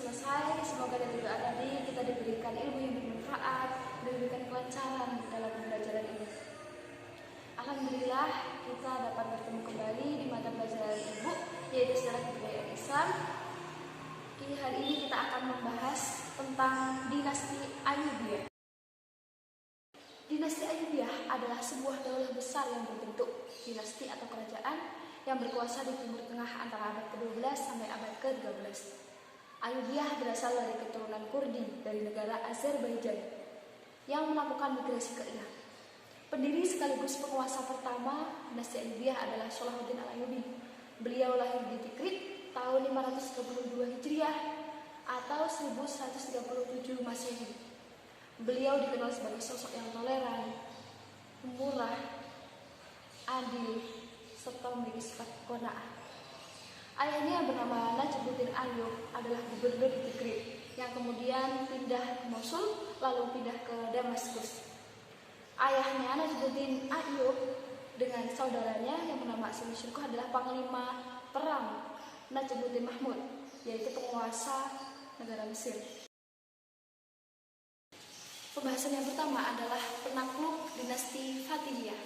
selesai. Semoga dari doa tadi kita diberikan ilmu yang bermanfaat, diberikan kelancaran dalam pembelajaran ini. Alhamdulillah kita dapat bertemu kembali di mata pelajaran Ibu, yaitu sejarah kebudayaan Islam. Hari ini kita akan membahas tentang dinasti Ayyubiyah. Dinasti Ayyubiyah adalah sebuah daulah besar yang berbentuk dinasti atau kerajaan yang berkuasa di Timur Tengah antara abad ke-12 sampai abad ke-13. Ayyubiyah berasal dari keturunan Kurdi dari negara Azerbaijan yang melakukan migrasi ke Irak. Pendiri sekaligus penguasa pertama dinasti Ayyubiyah adalah Salahuddin Al-Ayyubi. Beliau lahir di Tikrit tahun 532 Hijriah atau 1137 Masehi. Beliau dikenal sebagai sosok yang toleran, murah, adil, serta memiliki sifat qanaah. Ayahnya bernama Najmuddin Ayyub adalah gubernur di Tikrit yang kemudian pindah ke Mosul lalu pindah ke Damaskus. Ayahnya Najmuddin Ayyub dengan saudaranya yang bernama Asim Syirkuh adalah panglima perang Najmuddin Mahmud, yaitu penguasa negara Mesir. Pembahasan yang pertama adalah penakluk dinasti Fatimiyah.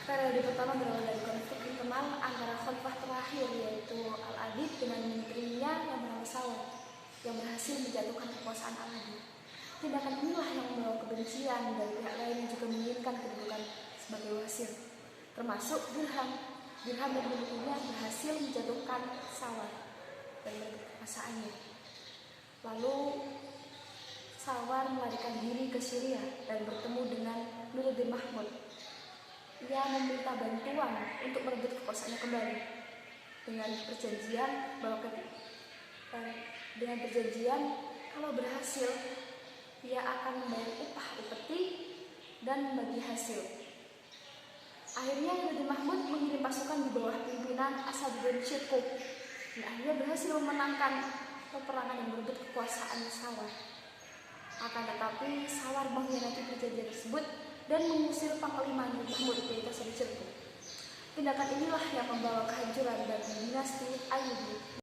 Periode pertama berawal dari konflik internal antara khalifah terakhir yaitu Al-Adid dengan menterinya yang bernama Sawar yang berhasil menjatuhkan kekuasaan Al-Adid. Tindakan inilah yang membawa kebencian dari pihak lain yang juga menginginkan kedudukan sebagai wasir, termasuk Dirham. Dirham dan menterinya berhasil menjatuhkan Sawar dan kekuasaannya. Lalu Sawar melarikan diri ke Syria dan bertemu dengan Nuruddin Mahmud. Ia meminta bantuan untuk merebut kekuasaannya kembali dengan perjanjian kalau berhasil ia akan membayar upah upeti dan membagi hasil. Akhirnya Nuruddin Mahmud mengirim pasukan di bawah pimpinan Asaduddin Syirkuh dan akhirnya berhasil memenangkan peperangan yang merebut kekuasaan Sawar. Akan tetapi Sawar mengkhianati perjanjian tersebut dan mengusir panglima Mahmud yaitu Asaduddin Syirkuh. Tindakan inilah yang membawa kehancuran bagi dinasti Ayyubi.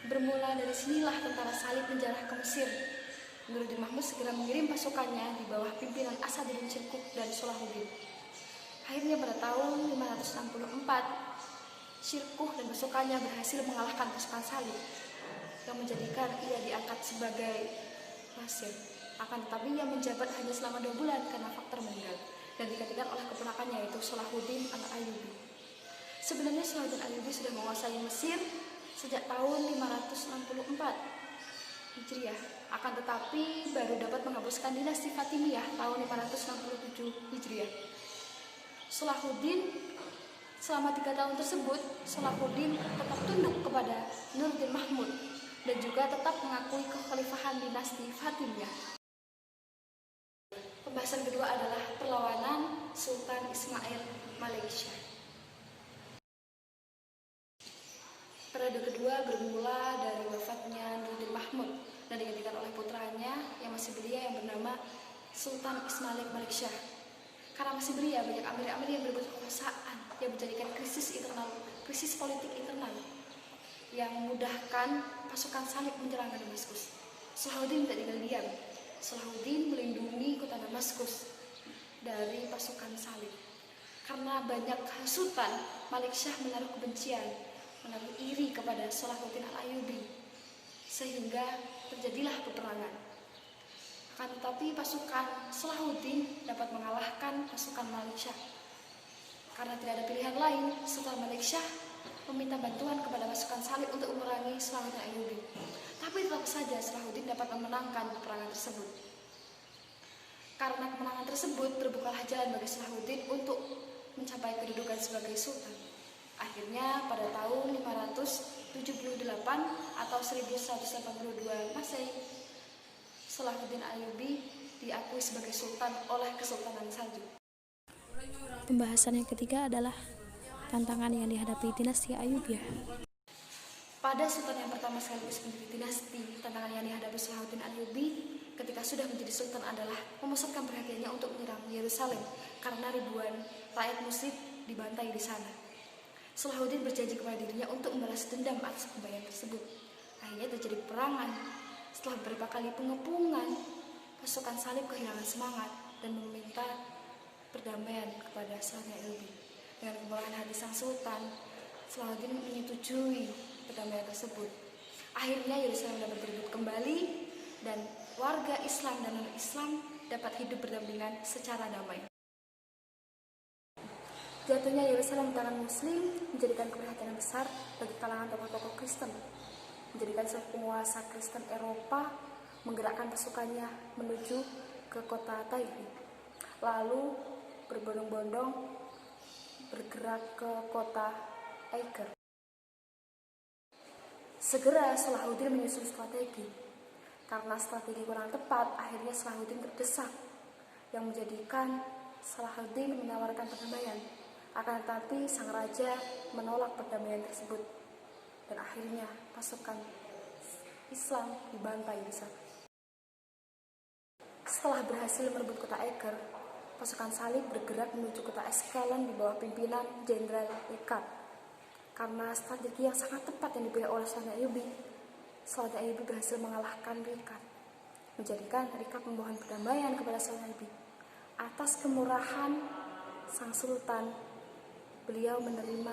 Bermula dari sinilah tentara salib menjarah ke Mesir. Nuruddin Mahmud segera mengirim pasukannya di bawah pimpinan Asaduddin Syirkuh dan Salahuddin. Akhirnya pada tahun 564, Syirkuh dan pasukannya berhasil mengalahkan pasukan salib yang menjadikan ia diangkat sebagai wasir. Akan tetapi ia menjabat hanya selama 2 bulan karena faktor meninggal dan digantikan oleh keponakannya yaitu Salahuddin Al-Ayyubi. Sebenarnya Salahuddin Al-Ayyubi sudah menguasai Mesir sejak tahun 564 Hijriah. Akan tetapi baru dapat menghapuskan dinasti Fatimiyah tahun 567 Hijriah. Selama 3 tahun tersebut, Salahuddin tetap tunduk kepada Nuruddin Mahmud dan juga tetap mengakui kekhalifahan dinasti Fatimiyah. Pembahasan kedua adalah perlawanan Sultan Ismail Malaysia. Periode kedua bermula dari wafatnya Nuruddin Mahmud dan digantikan oleh putranya yang masih belia yang bernama Sultan Ismail Malaysia. Karena masih belia, banyak amir-amir yang berebut kekuasaan yang menjadikan krisis politik internal yang memudahkan pasukan salib menyerang Damaskus. Salahuddin tidak tinggal diam. Salahuddin melindungi kota Damaskus dari pasukan salib. Karena banyak hasutan, Malaysia menaruh kebencian, menaruh iri kepada Salahuddin Al-Ayyubi, sehingga terjadilah peperangan. Akan tetapi pasukan Salahuddin dapat mengalahkan pasukan Malaysia. Karena tidak ada pilihan lain, Sultan Malaysia meminta bantuan kepada pasukan salib untuk memerangi Salahuddin Al-Ayyubi. Tapi tetap saja Salahuddin dapat memenangkan peperangan tersebut. Karena kemenangan tersebut, terbukalah jalan bagi Salahuddin untuk mencapai kedudukan sebagai sultan. Akhirnya pada tahun 578 atau 1182 Masehi, Salahuddin Ayyubi diakui sebagai sultan oleh Kesultanan Saljuk. Pembahasan yang ketiga adalah tantangan yang dihadapi dinasti Ayyubiyah. Pada sultan yang pertama sekaligus pendiri dinasti, tantangan yang dihadapi Salahuddin Ayyubi ketika sudah menjadi sultan adalah memusatkan perhatiannya untuk menyerang Yerusalem karena ribuan rakyat muslim dibantai di sana. Salahuddin berjanji kepada dirinya untuk membalas dendam atas kebaikan tersebut. Akhirnya terjadi peperangan. Setelah beberapa kali pengepungan, pasukan Salib kehilangan semangat dan meminta perdamaian kepada Sultan Ayyubi. Dengan kemurahan hati sang sultan, Salahuddin menyetujui perdamaian tersebut. Akhirnya Yerusalem dapat berebut kembali dan warga Islam dan non-Islam dapat hidup berdampingan secara damai. Jatuhnya Yerusalem di tangan Muslim menjadikan keprihatinan besar bagi kalangan tokoh-tokoh Kristen, menjadikan seluruh penguasa Kristen Eropa menggerakkan pasukannya menuju ke kota Tyre, lalu berbondong-bondong bergerak ke kota Acre. Segera Salahuddin menyusun strategi. Karena strategi kurang tepat, akhirnya Salahuddin terdesak, yang menjadikan Salahuddin menawarkan perdamaian. Akan tetapi sang raja menolak perdamaian tersebut, dan akhirnya pasukan Islam dibantai di sana. Setelah berhasil merebut kota Acre, pasukan Salib bergerak menuju kota Askelon di bawah pimpinan Jenderal Ricard. Karena strategi yang sangat tepat yang dipilih oleh Sultan Ayyubi, Sultan Ayyubi berhasil mengalahkan Ricard, menjadikan Ricard memohon perdamaian kepada Sultan Ayyubi. Atas kemurahan sang sultan, beliau menerima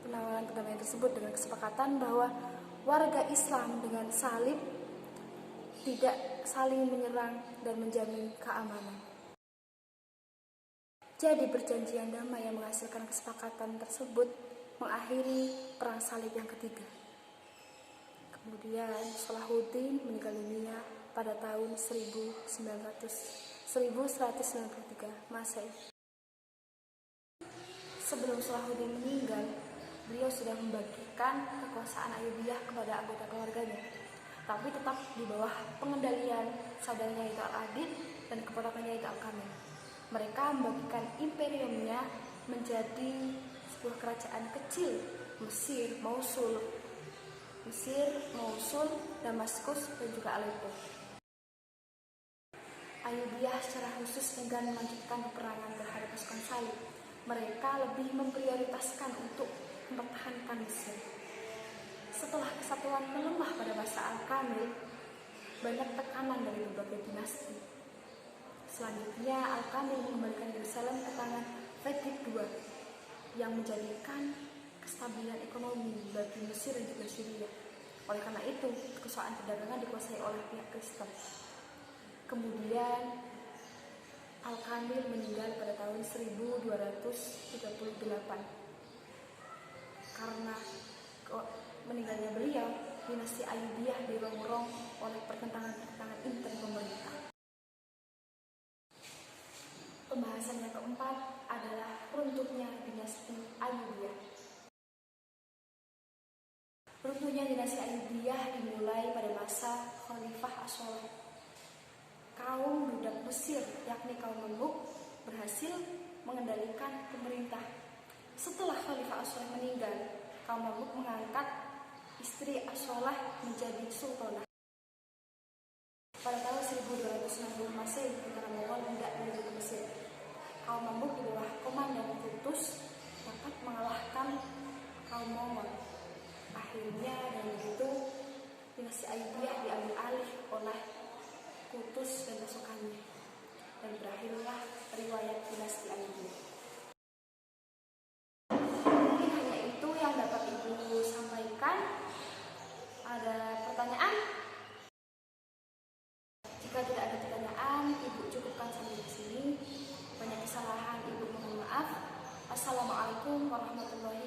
penawaran perdamaian tersebut dengan kesepakatan bahwa warga Islam dengan Salib tidak saling menyerang dan menjamin keamanan. Jadi perjanjian damai yang menghasilkan kesepakatan tersebut mengakhiri perang Salib yang ketiga. Kemudian Salahuddin meninggal dunia pada tahun 1193 Masehi. Sebelum Salahuddin meninggal, beliau sudah membagikan kekuasaan Ayyubiyah kepada anggota keluarganya, tapi tetap di bawah pengendalian saudaranya yaitu Al-Adid dan keponakannya yaitu Al-Kamil. Mereka membagikan imperiumnya menjadi sebuah kerajaan kecil, Mesir, Mosul, Damaskus, dan juga Aleppo. Ayyubiyah secara khusus enggan melanjutkan peperangan terhadap pasukan Salib. Mereka lebih memprioritaskan untuk mempertahankan Mesir. Setelah kesatuan melemah pada masa Al-Kamil, banyak tekanan dari berbagai dinasti. Selanjutnya Al-Kamil mengembalikan Yerusalem ke tangan Fredrik II yang menjadikan kestabilan ekonomi bagi Mesir dan juga Syria. Oleh karena itu, kekuasaan perdagangan dikuasai oleh pihak Kristen. Kemudian Al-Kamil meninggal pada tahun 1238. Karena meninggalnya beliau, dinasti Ayyubiyah dirongrong oleh pertentangan intern pemerintah. Pembahasan yang keempat adalah runtuhnya dinasti Ayyubiyah. Runtuhnya dinasti Ayyubiyah dimulai pada masa Khalifah As-Sholeh. Kaum budak Mesir, yakni kaum Mamluk, berhasil mengendalikan pemerintah. Setelah Khalifah As-Sholeh meninggal, kaum Mamluk mengangkat istri As-Sholeh menjadi sultanah. Pada tahun 1260 Masehi, tentara Mongol hendak menuju ke Mesir. Kaum Mamluk di bawah komandan Qutuz dapat mengalahkan kaum Mongol. Akhirnya dengan begitu dinasti Ayyubiyah diambil alih oleh Qutuz dan pasukannya, dan berakhirlah riwayat dinasti Ayyubiyah. Mungkin hanya itu yang dapat Ibu sampaikan. Ada pertanyaan? Jika tidak ada pertanyaan, Ibu cukupkan sampai di sini. Banyak kesalahan, Ibu mohon maaf. Assalamualaikum warahmatullahi